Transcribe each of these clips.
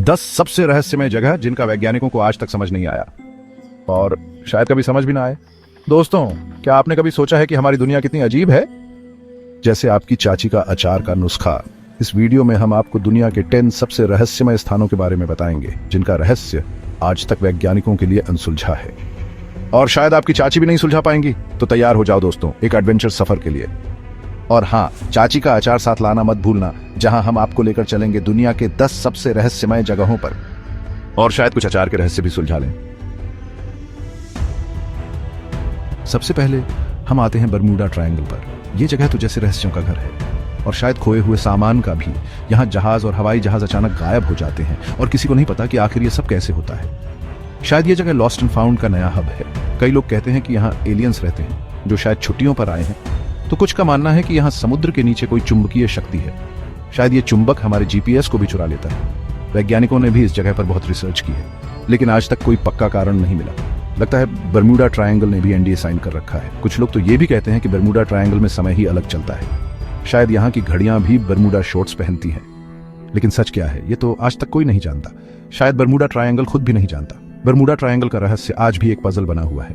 10 सबसे रहस्यमय जगह जिनका वैज्ञानिकों को आज तक समझ नहीं आया और शायद कभी समझ भी ना आए। दोस्तों, क्या आपने कभी सोचा है कि हमारी दुनिया कितनी अजीब है? जैसे आपकी चाची का अचार का नुस्खा, इस वीडियो में हम आपको दुनिया के 10 सबसे रहस्यमय स्थानों के बारे में बताएंगे जिनका रहस्य आज तक वैज्ञानिकों के लिए अनसुलझा है। और शायद आपकी चाची भी नहीं सुलझा पाएंगी, तो तैयार हो जाओ दोस्तों एक एडवेंचर सफर के लिए। और हाँ, चाची का अचार साथ लाना मत भूलना, जहां हम आपको लेकर चलेंगे दुनिया के 10 सबसे रहस्यमय जगहों पर और शायद कुछ अचार के रहस्य भी सुलझा लें। सबसे पहले हम आते हैं बरमूडा ट्रायंगल पर। यह जगह तो जैसे रहस्यों का घर है और शायद खोए हुए सामान का भी। यहाँ जहाज और हवाई जहाज अचानक गायब हो जाते हैं और किसी को नहीं पता कि आखिर ये सब कैसे होता है। शायद ये जगह लॉस्ट एंड फाउंड का नया हब है। कई लोग कहते हैं कि यहाँ एलियंस रहते हैं जो शायद छुट्टियों पर आए हैं, तो कुछ का मानना है कि यहाँ समुद्र के नीचे कोई चुंबकीय शक्ति है। शायद ये चुंबक हमारे जीपीएस को भी चुरा लेता है। वैज्ञानिकों ने भी इस जगह पर बहुत रिसर्च की है, लेकिन आज तक कोई पक्का कारण नहीं मिला। लगता है बरमूडा ट्रायंगल ने भी एनडीए साइन कर रखा है। कुछ लोग तो ये भी कहते हैं कि बरमूडा ट्रायंगल में समय ही अलग चलता है। शायद यहाँ की घड़ियां भी बरमूडा शॉर्ट्स पहनती हैं। लेकिन सच क्या है, ये तो आज तक कोई नहीं जानता। शायद बरमूडा ट्रायंगल खुद भी नहीं जानता। बरमूडा ट्रायंगल का रहस्य आज भी एक पजल बना हुआ है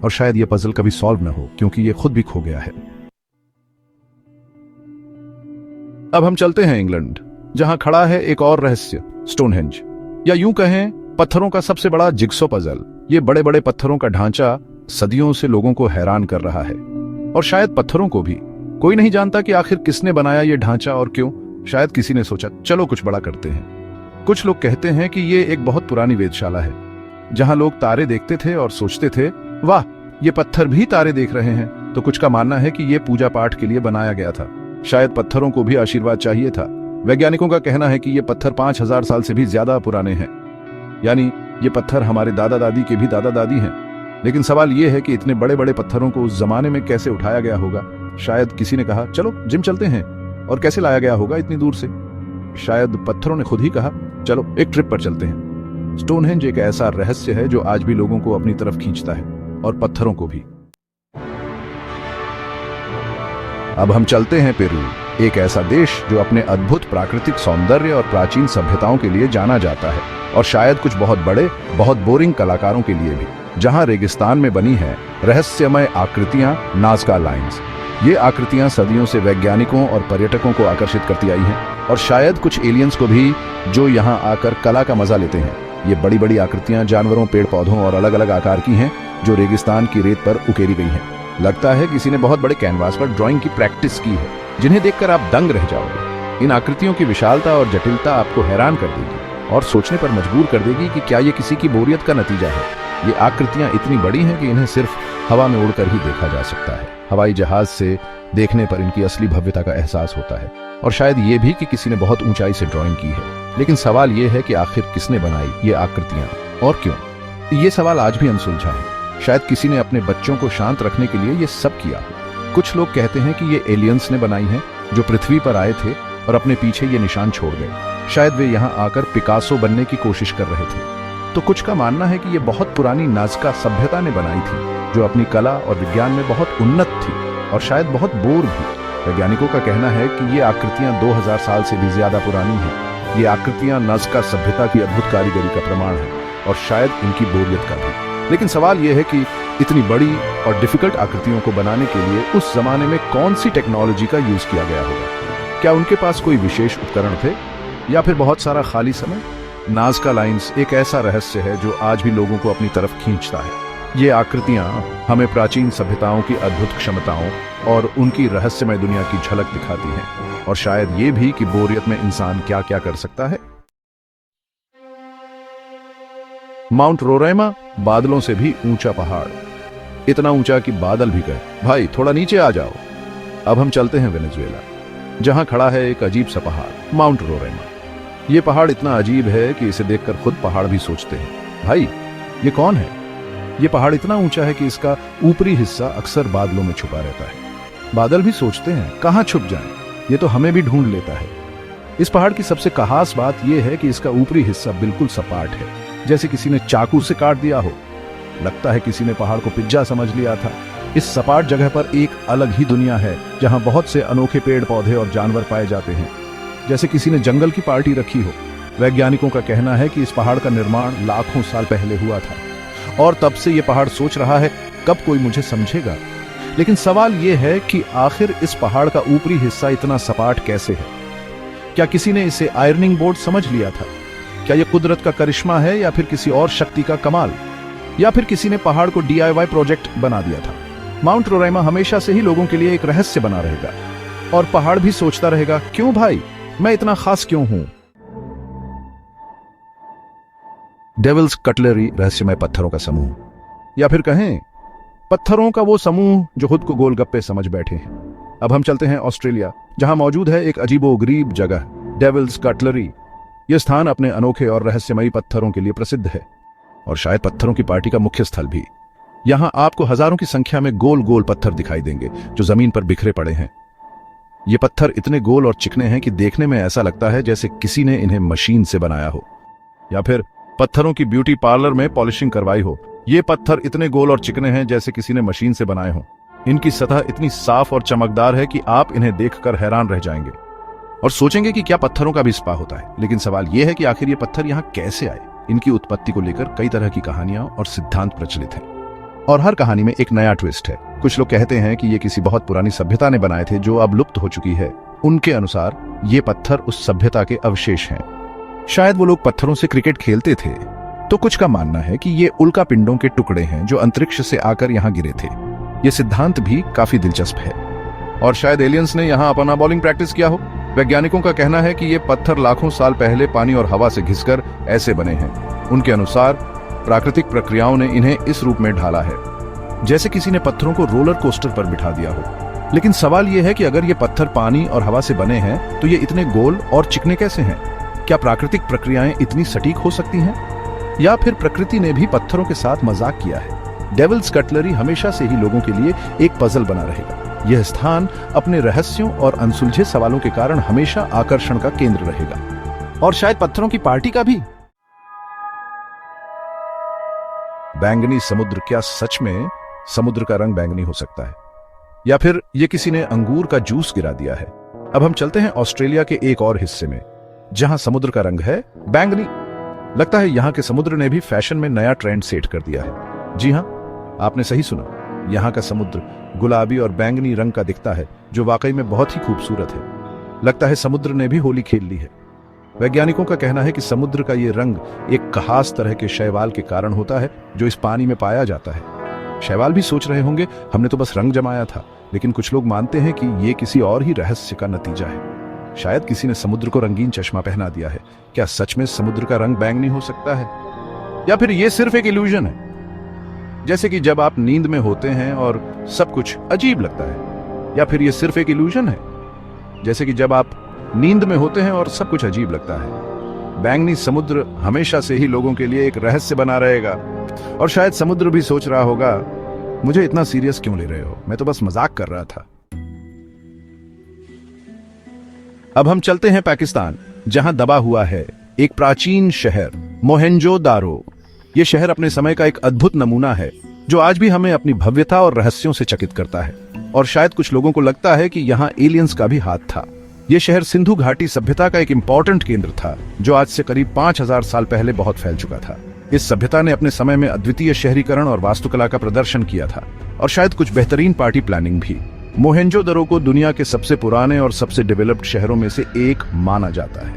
और शायद ये पजल कभी सॉल्व न हो, क्योंकि ये खुद भी खो गया है। अब हम चलते हैं इंग्लैंड, जहां खड़ा है एक और रहस्य, स्टोनहेंज, या यूं कहें पत्थरों का सबसे बड़ा जिग्सो पजल। ये बड़े बड़े पत्थरों का ढांचा सदियों से लोगों को हैरान कर रहा है और शायद पत्थरों को भी। कोई नहीं जानता कि आखिर किसने बनाया ये ढांचा और क्यों। शायद किसी ने सोचा चलो कुछ बड़ा करते हैं। कुछ लोग कहते हैं कि ये एक बहुत पुरानी वेधशाला है, जहां लोग तारे देखते थे और सोचते थे वाह, ये पत्थर भी तारे देख रहे हैं। तो कुछ का मानना है कि ये पूजा पाठ के लिए बनाया गया था। शायद पत्थरों को भी आशीर्वाद चाहिए था। वैज्ञानिकों का कहना है कि ये पत्थर 5000 साल से भी ज्यादा पुराने हैं, यानी ये पत्थर हमारे दादा दादी के भी दादा दादी हैं। लेकिन सवाल ये है कि इतने बड़े बड़े पत्थरों को उस जमाने में कैसे उठाया गया होगा। शायद किसी ने कहा चलो जिम चलते हैं, और कैसे लाया गया होगा इतनी दूर से। शायद पत्थरों ने खुद ही कहा चलो एक ट्रिप पर चलते हैं। स्टोनहेंज एक ऐसा रहस्य है जो आज भी लोगों को अपनी तरफ खींचता है, और पत्थरों को भी। अब हम चलते हैं पेरू, एक ऐसा देश जो अपने अद्भुत प्राकृतिक सौंदर्य और प्राचीन सभ्यताओं के लिए जाना जाता है, और शायद कुछ बहुत बड़े बहुत बोरिंग कलाकारों के लिए भी, जहां रेगिस्तान में बनी है रहस्यमय आकृतियां, नाज़का लाइन्स। ये आकृतियां सदियों से वैज्ञानिकों और पर्यटकों को आकर्षित करती आई हैं, और शायद कुछ एलियंस को भी, जो यहाँ आकर कला का मजा लेते हैं। ये बड़ी बड़ी आकृतियां जानवरों, पेड़ पौधों और अलग अलग आकार की हैं, जो रेगिस्तान की रेत पर उकेरी गई हैं। लगता है किसी ने बहुत बड़े कैनवास पर ड्राइंग की प्रैक्टिस की है, जिन्हें देखकर आप दंग रह जाओगे। इन आकृतियों की विशालता और जटिलता आपको हैरान कर देगी और सोचने पर मजबूर कर देगी कि क्या ये किसी की बोरियत का नतीजा है। ये आकृतियां इतनी बड़ी हैं कि इन्हें सिर्फ हवा में उड़कर ही देखा जा सकता है। हवाई जहाज से देखने पर इनकी असली भव्यता का एहसास होता है, और शायद ये भी कि किसी ने बहुत ऊंचाई से ड्राइंग की है। लेकिन सवाल ये है कि आखिर किसने बनाई ये आकृतियां और क्यों? ये सवाल आज भी अनसुलझा है। शायद किसी ने अपने बच्चों को शांत रखने के लिए ये सब किया हो। कुछ लोग कहते हैं कि ये एलियंस ने बनाई है, जो पृथ्वी पर आए थे और अपने पीछे ये निशान छोड़ गए। शायद वे यहाँ आकर पिकासो बनने की कोशिश कर रहे थे। तो कुछ का मानना है कि ये बहुत पुरानी नाज़का सभ्यता ने बनाई थी, जो अपनी कला और विज्ञान में बहुत उन्नत थी और शायद बहुत बोर भी। वैज्ञानिकों का कहना है कि ये आकृतियां 2000 साल से भी ज्यादा पुरानी हैं। ये आकृतियां नाज़का सभ्यता की अद्भुत कारीगरी का प्रमाण है, और शायद इनकी बोरियत का भी। लेकिन सवाल यह है कि इतनी बड़ी और डिफिकल्ट आकृतियों को बनाने के लिए उस जमाने में कौन सी टेक्नोलॉजी का यूज किया गया होगा? क्या उनके पास कोई विशेष उपकरण थे, या फिर बहुत सारा खाली समय? नाज़का लाइन्स एक ऐसा रहस्य है जो आज भी लोगों को अपनी तरफ खींचता है। ये आकृतियां हमें प्राचीन सभ्यताओं की अद्भुत क्षमताओं और उनकी रहस्यमय दुनिया की झलक दिखाती हैं, और शायद ये भी कि बोरियत में इंसान क्या क्या कर सकता है। माउंट रोराइमा, बादलों से भी ऊंचा पहाड़, इतना ऊंचा कि बादल भी कहे भाई थोड़ा नीचे आ जाओ। अब हम चलते हैं वेनेजुएला, जहां खड़ा है एक अजीब सा पहाड़, माउंट रोराइमा। ये पहाड़ इतना अजीब है कि इसे देखकर खुद पहाड़ भी सोचते हैं भाई ये कौन है। ये पहाड़ इतना ऊंचा है कि इसका ऊपरी हिस्सा अक्सर बादलों में छुपा रहता है। बादल भी सोचते हैं कहां छुप जाएं, ये तो हमें भी ढूंढ लेता है। इस पहाड़ की सबसे खास बात यह है कि इसका ऊपरी हिस्सा बिल्कुल सपाट है, जैसे किसी ने चाकू से काट दिया हो। लगता है किसी ने पहाड़ को पिज्जा समझ लिया था। इस सपाट जगह पर एक अलग ही दुनिया है, जहां बहुत से अनोखे पेड़ पौधे और जानवर पाए जाते हैं, जैसे किसी ने जंगल की पार्टी रखी हो। वैज्ञानिकों का कहना है कि इस पहाड़ का निर्माण लाखों साल पहले हुआ था और तब से यह पहाड़ सोच रहा है कब कोई मुझे समझेगा। लेकिन सवाल यह है कि आखिर इस पहाड़ का ऊपरी हिस्सा इतना सपाट कैसे है? क्या किसी ने इसे आयरनिंग बोर्ड समझ लिया था? क्या यह कुदरत का करिश्मा है या फिर किसी और शक्ति का कमाल, या फिर किसी ने पहाड़ को DIY प्रोजेक्ट बना दिया था? माउंट रोराइमा हमेशा से ही लोगों के लिए एक रहस्य बना रहेगा और पहाड़ भी सोचता रहेगा, क्यों भाई, मैं इतना खास क्यों हूं? डेविल्स कटलरी रहस्यमय पत्थरों का समूह, या फिर कहें पत्थरों का वो समूह जो खुद को गोलगप्पे समझ बैठे हैं। अब हम चलते हैं ऑस्ट्रेलिया, जहां मौजूद है एक अजीबोगरीब जगह, डेविल्स कटलरी। यह स्थान अपने अनोखे और रहस्यमयी पत्थरों के लिए प्रसिद्ध है और शायद पत्थरों की पार्टी का मुख्य स्थल भी। यहां आपको हजारों की संख्या में गोल गोल पत्थर दिखाई देंगे जो जमीन पर बिखरे पड़े हैं। ये पत्थर इतने गोल और चिकने हैं कि देखने में ऐसा लगता है जैसे किसी ने इन्हें मशीन से बनाया हो या फिर पत्थरों की ब्यूटी पार्लर में पॉलिशिंग करवाई हो। ये पत्थर इतने गोल और चिकने हैं जैसे किसी ने मशीन से बनाए हो। इनकी सतह इतनी साफ और चमकदार है कि आप इन्हें देखकर हैरान रह जाएंगे और सोचेंगे कि क्या पत्थरों का भी स्पा होता है। लेकिन सवाल यह है कि आखिर ये पत्थर यहां कैसे आए? इनकी उत्पत्ति को लेकर कई तरह की कहानियां और सिद्धांत प्रचलित हैं और हर कहानी में एक नया ट्विस्ट है। कुछ लोग कहते हैं कि ये किसी बहुत पुरानी सभ्यता ने बनाए थे जो अब लुप्त हो चुकी है। उनके अनुसार ये पत्थर उस सभ्यता के अवशेष हैं। शायद वो लोग पत्थरों से क्रिकेट खेलते थे। तो कुछ का मानना है कि ये उल्का पिंडों के टुकड़े हैं जो अंतरिक्ष से आकर यहाँ गिरे थे। ये सिद्धांत भी काफी दिलचस्प है और शायद एलियंस ने यहाँ अपना बॉलिंग प्रैक्टिस किया हो। वैज्ञानिकों का कहना है कि ये पत्थर लाखों साल पहले पानी और हवा से घिसकर ऐसे बने हैं। उनके अनुसार प्राकृतिक प्रक्रियाओं ने इन्हें इस रूप में ढाला है जैसे किसी ने पत्थरों को रोलर कोस्टर पर बिठा दिया हो। लेकिन सवाल यह है कि अगर ये पत्थर पानी और हवा से बने हैं तो ये इतने गोल और चिकने कैसे हैं? क्या प्राकृतिक प्रक्रियाएं इतनी सटीक हो सकती हैं या फिर प्रकृति ने भी पत्थरों के साथ मजाक किया है? डेविल्स कटलरी हमेशा से ही लोगों के लिए एक पजल बना रहेगा। यह स्थान अपने रहस्यों और अनसुलझे सवालों के कारण हमेशा आकर्षण का केंद्र रहेगा और शायद पत्थरों की पार्टी का भी। बैंगनी समुद्र, क्या सच में समुद्र का रंग बैंगनी हो सकता है या फिर यह किसी ने अंगूर का जूस गिरा दिया है? अब हम चलते हैं ऑस्ट्रेलिया के एक और हिस्से में जहां समुद्र का रंग है बैंगनी। लगता है यहां के समुद्र ने भी फैशन में नया ट्रेंड सेट कर दिया है। जी हां, आपने सही सुना। यहां का समुद्र गुलाबी और बैंगनी रंग का दिखता है जो वाकई में बहुत ही खूबसूरत है। लगता है समुद्र ने भी होली खेल ली है। वैज्ञानिकों का कहना है कि समुद्र का ये रंग एक खास तरह के शैवाल के कारण होता है जो इस पानी में पाया जाता है। शैवाल भी सोच रहे होंगे हमने तो बस रंग जमाया था, लेकिन कुछ लोग मानते हैं कि ये किसी और ही रहस्य का नतीजा है। शायद किसी ने समुद्र को रंगीन चश्मा पहना दिया है। क्या सच में समुद्र का रंग बैंगनी हो सकता है या फिर ये सिर्फ एक इल्यूजन है? जैसे कि जब आप नींद में होते हैं और सब कुछ अजीब लगता है, या फिर ये सिर्फ एक इल्यूजन है? जैसे कि जब आप नींद में होते हैं और सब कुछ अजीब लगता है। बैंगनी समुद्र हमेशा से ही लोगों के लिए एक रहस्य बना रहेगा और शायद समुद्र भी सोच रहा होगा, मुझे इतना सीरियस क्यों ले रहे हो, मैं तो बस मजाक कर रहा था। अब हम चलते हैं पाकिस्तान, जहां दबा हुआ है एक प्राचीन शहर मोहेंजो-दारो। यह शहर अपने समय का एक अद्भुत नमूना है जो आज भी हमें अपनी भव्यता और रहस्यों से चकित करता है और शायद कुछ लोगों को लगता है कि यहाँ एलियंस का भी हाथ था। यह शहर सिंधु घाटी सभ्यता का एक इंपॉर्टेंट केंद्र था जो आज से करीब 5000 साल पहले बहुत फैल चुका था। इस सभ्यता ने अपने समय में अद्वितीय शहरीकरण और वास्तुकला का प्रदर्शन किया था और शायद कुछ बेहतरीन पार्टी प्लानिंग भी। मोहेंजो-दरो को दुनिया के सबसे पुराने और सबसे डेवलप्ड शहरों में से एक माना जाता है।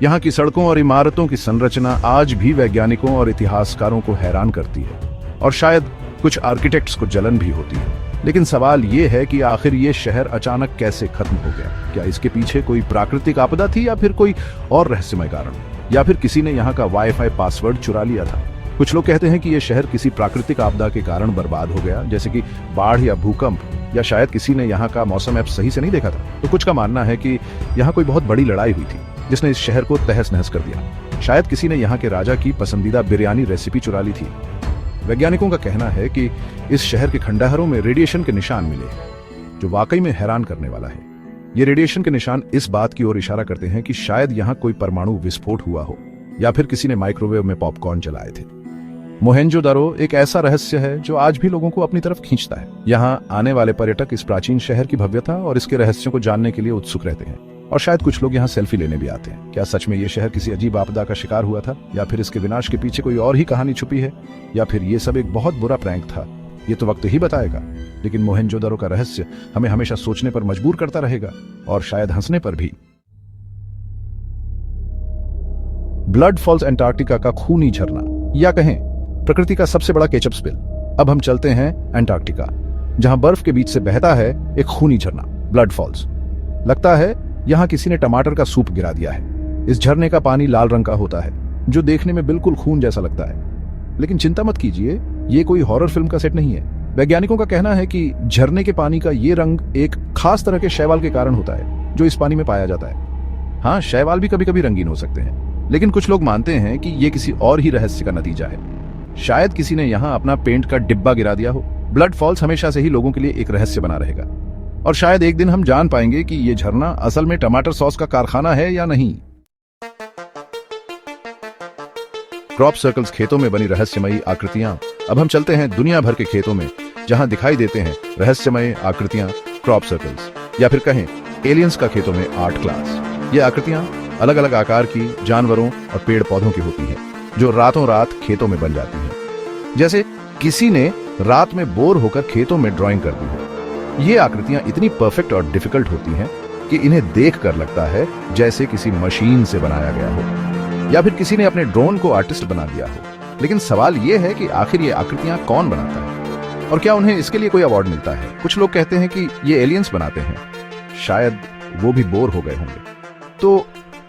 यहाँ की सड़कों और इमारतों की संरचना आज भी वैज्ञानिकों और इतिहासकारों को हैरान करती है और शायद कुछ आर्किटेक्ट्स को जलन भी होती है। लेकिन सवाल यह है कि आखिर ये शहर अचानक कैसे खत्म हो गया? क्या इसके पीछे कोई प्राकृतिक आपदा थी या फिर कोई और रहस्यमय कारण, या फिर किसी ने यहाँ का वाईफाई पासवर्ड चुरा लिया था? कुछ लोग कहते हैं कि यह शहर किसी प्राकृतिक आपदा के कारण बर्बाद हो गया, जैसे कि बाढ़ या भूकंप, या शायद किसी ने यहाँ का मौसम ऐप सही से नहीं देखा था। तो कुछ का मानना है कि यहाँ कोई बहुत बड़ी लड़ाई हुई थी जिसने इस शहर को तहस नहस कर दिया। शायद किसी ने यहाँ के राजा की पसंदीदा बिरयानी रेसिपी चुरा ली थी। वैज्ञानिकों का कहना है कि इस शहर के खंडहरों में रेडिएशन के निशान मिले जो वाकई में हैरान करने वाला है। ये रेडिएशन के निशान इस बात की ओर इशारा करते हैं कि शायद यहाँ कोई परमाणु विस्फोट हुआ हो या फिर किसी ने माइक्रोवेव में पॉपकॉर्न जलाए थे। मोहेंजो-दारो एक ऐसा रहस्य है जो आज भी लोगों को अपनी तरफ खींचता है। यहाँ आने वाले पर्यटक इस प्राचीन शहर की भव्यता और इसके रहस्यों को जानने के लिए उत्सुक रहते हैं। और शायद कुछ लोग यहाँ सेल्फी लेने भी आते हैं। क्या सच में ये शहर किसी अजीब आपदा का शिकार हुआ था, या फिर इसके विनाश के पीछे कोई और ही कहानी छुपी है, या फिर ये सब एक बहुत बुरा प्रैंक था? ये तो वक्त ही बताएगा। लेकिन मोहेंजोदड़ो का रहस्य हमें हमेशा सोचने पर मजबूर करता रहेगा, और शायद हंसने पर भी। ब्लड फॉल्स अंटार्कटिका का खूनी झरना, या कहें प्रकृति का सबसे बड़ा केचप स्पिल। अब हम चलते हैं अंटार्कटिका, जहां बर्फ के बीच से बहता है एक खूनी झरना, ब्लड फॉल्स। लगता है यहां किसी ने टमाटर का सूप गिरा दिया है। इस झरने का पानी लाल रंग का होता है, जो देखने में बिल्कुल खून जैसा लगता है। लेकिन चिंता मत कीजिए, ये कोई हॉरर फिल्म का सेट नहीं है। वैज्ञानिकों का कहना है कि झरने के पानी का ये रंग एक खास तरह के शैवाल के कारण होता है, जो इस पानी में पाया जाता है। हाँ, शैवाल भी कभी कभी रंगीन हो सकते हैं, लेकिन कुछ लोग मानते हैं कि ये किसी और ही रहस्य का नतीजा है। शायद किसी ने यहाँ अपना पेंट का डिब्बा गिरा दिया हो। ब्लड फॉल्स हमेशा से ही लोगों के लिए एक रहस्य बना रहेगा, और शायद एक दिन हम जान पाएंगे कि ये झरना असल में टमाटर सॉस का कारखाना है या नहीं। क्रॉप सर्कल्स, खेतों में बनी रहस्यमयी आकृतियां। अब हम चलते हैं दुनिया भर के खेतों में, जहां दिखाई देते हैं रहस्यमय आकृतियां, क्रॉप सर्कल्स, या फिर कहें एलियंस का खेतों में आर्ट क्लास। ये आकृतियां अलग अलग आकार की जानवरों और पेड़ पौधों की होती हैं, जो रातों रात खेतों में बन जाती हैं। जैसे किसी ने रात में बोर होकर खेतों में ड्राइंग कर दी हो। ये आकृतियां इतनी परफेक्ट और डिफिकल्ट होती हैं कि इन्हें देखकर लगता है जैसे किसी मशीन से बनाया गया हो, या फिर किसी ने अपने ड्रोन को आर्टिस्ट बना दिया हो। लेकिन सवाल यह है कि आखिर ये आकृतियां कौन बनाता है, और क्या उन्हें इसके लिए कोई अवार्ड मिलता है? कुछ लोग कहते हैं कि ये एलियंस बनाते हैं, शायद वो भी बोर हो गए होंगे। तो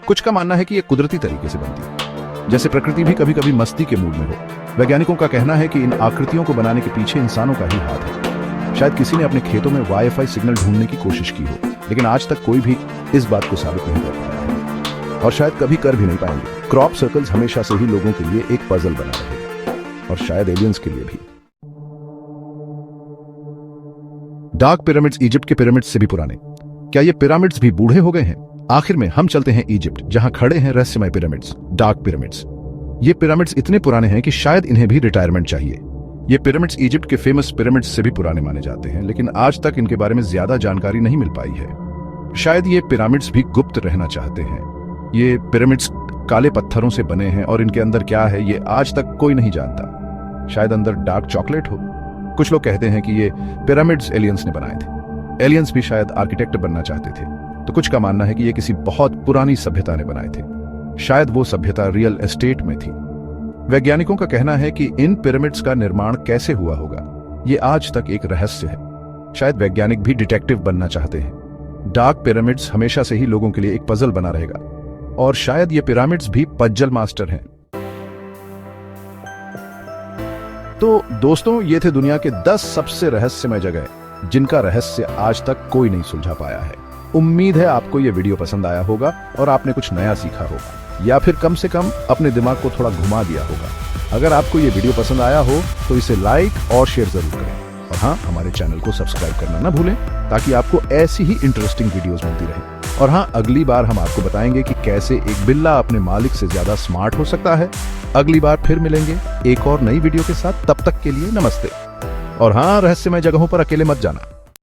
कुछ का मानना है कि ये कुदरती तरीके से बनती है, जैसे प्रकृति भी कभी कभी मस्ती के मूड में हो। वैज्ञानिकों का कहना है कि इन आकृतियों को बनाने के पीछे इंसानों का ही हाथ है। शायद किसी ने अपने खेतों में वाईफाई सिग्नल ढूंढने की कोशिश की हो, लेकिन आज तक कोई भी इस बात को साबित नहीं कर पाया है, और शायद कभी कर भी नहीं पाएंगे। क्रॉप सर्कल्स हमेशा से ही लोगों के लिए एक पजल बना रहे, और शायद एलियंस के लिए भी। डार्क पिरामिड्स, इजिप्ट के पिरामिड्स से भी पुराने। क्या ये पिरामिड्स भी बूढ़े हो गए हैं? आखिर में हम चलते हैं इजिप्ट, जहां खड़े हैं रहस्यमय पिरामिड्स, डार्क पिरामिड्स। ये पिरामिड्स इतने पुराने हैं कि शायद इन्हें भी रिटायरमेंट चाहिए। ये पिरामिड्स इजिप्ट के फेमस पिरामिड्स से भी पुराने माने जाते हैं, लेकिन आज तक इनके बारे में ज्यादा जानकारी नहीं मिल पाई है। शायद ये पिरामिड्स भी गुप्त रहना चाहते हैं। ये पिरामिड्स काले पत्थरों से बने हैं, और इनके अंदर क्या है ये आज तक कोई नहीं जानता। शायद अंदर डार्क चॉकलेट हो। कुछ लोग कहते हैं कि ये पिरामिड्स एलियंस ने बनाए थे। एलियंस भी शायद आर्किटेक्ट बनना चाहते थे, तो कुछ का मानना है कि ये किसी बहुत पुरानी सभ्यता ने बनाए थे। शायद वो सभ्यता रियल एस्टेट में थी। वैज्ञानिकों का कहना है कि इन पिरामिड्स का निर्माण कैसे हुआ होगा, ये आज तक एक रहस्य है। शायद वैज्ञानिक भी डिटेक्टिव बनना चाहते हैं। डार्क पिरामिड्स हमेशा से ही लोगों के लिए एक पजल बना रहेगा, और शायद ये पिरामिड्स भी पजल मास्टर हैं। तो दोस्तों, ये थे दुनिया के 10 सबसे रहस्यमय जगह, जिनका रहस्य आज तक कोई नहीं सुलझा पाया है। उम्मीद है आपको ये वीडियो पसंद आया होगा, और आपने कुछ नया सीखा होगा, या फिर कम से कम अपने दिमाग को थोड़ा घुमा दिया होगा। अगर आपको ये वीडियो पसंद आया हो तो इसे लाइक और शेयर जरूर करें, और हाँ, हमारे चैनल को सब्सक्राइब करना ना भूलें, ताकि आपको ऐसी ही इंटरेस्टिंग वीडियोस मिलती रहे। और हाँ, अगली बार हम आपको बताएंगे कि कैसे एक बिल्ला अपने मालिक से ज्यादा स्मार्ट हो सकता है। अगली बार फिर मिलेंगे एक और नई वीडियो के साथ। तब तक के लिए नमस्ते। और हाँ, रहस्यमय जगहों पर अकेले मत जाना।